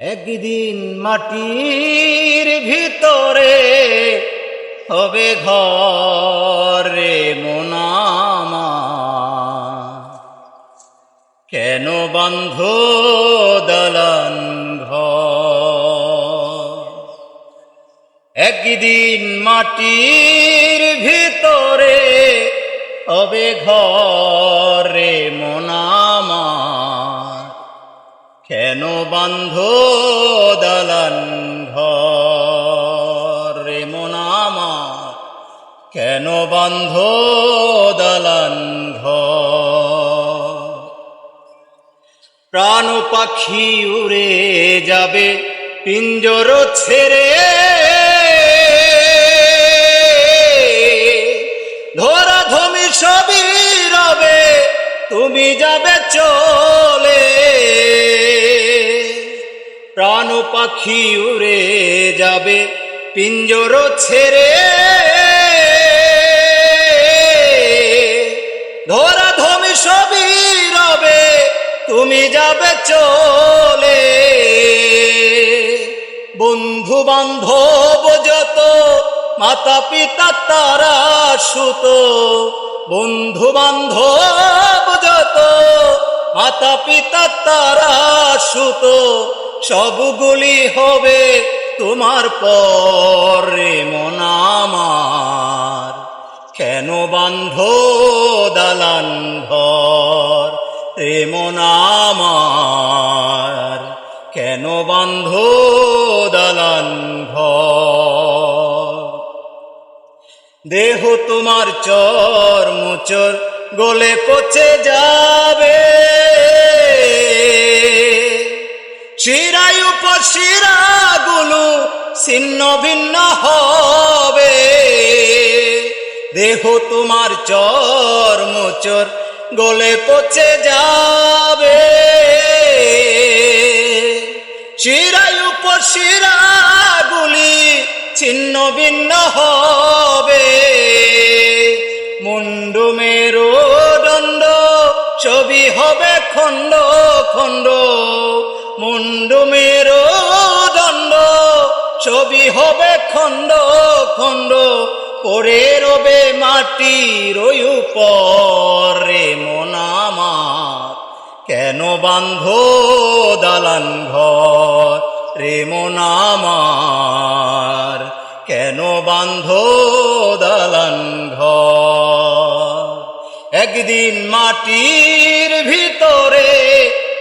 একদিন মাটির ভিতরে হবে ঘর রে মন আমার। কেন বন্ধ দালান ঘর? একদিন মাটির ভিতরে হবে ঘর রে মন আমার। কেন বন্ধ দালান ঘর রে মন আমার? কেন বন্ধ দালান ঘর? প্রাণ পাখি উড়ে যাবে পিঞ্জর ছেড়ে, ধরাধমি সবই রবে তুমি যাবে চলে। প্রাণ পাখি উড়ে যাবে পিঞ্জর ছেড়ে, ধরাধমি সবই রবে তুমি যাবে চলে। বন্ধু বান্ধব যত মাতা পিতা তারা সুত, বন্ধু বান্ধব যত মাতা পিতা তারা সুত, সবগুলি হবে তোমার পর রে মন আমার। কেন বান্ধ দালান ঘর রে মন আমার? কেন বান্ধ দালান ঘর? দেহ তোমার চর মুচর গলে পচে যাবে, শিরায় উপশিরাগুলো ছিন্ন ভিন্ন হবে। দেহ তোমার চর মুচর গলে পচে যাবে, শিরায় উপশিরাগুলি ছিন্ন ভিন্ন হবে। মুন্ডু মেরুদণ্ড সবই হবে খণ্ড খণ্ড, মুন্ডু মেরুদণ্ড সবই হবে খণ্ড খণ্ড। পড়ে রবে মাটির উপর রে মন আমার। কেন বান্ধ দালান ঘর রে মন আমার? কেন বান্ধ দালান ঘর? একদিন মাটির ভিতরে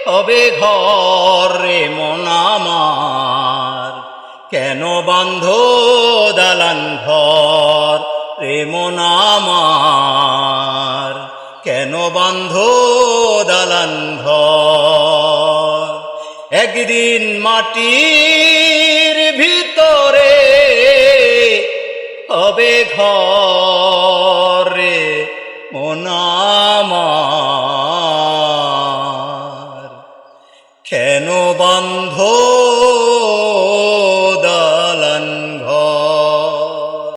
হবে ঘর রে মন আমার। কেন বান্ধ দালান ঘর রে মন আমার? কেন বান্ধ দালান ঘর? একদিন মাটির ভিতরে হবে ঘর রে মন আমার। কেন বান্ধ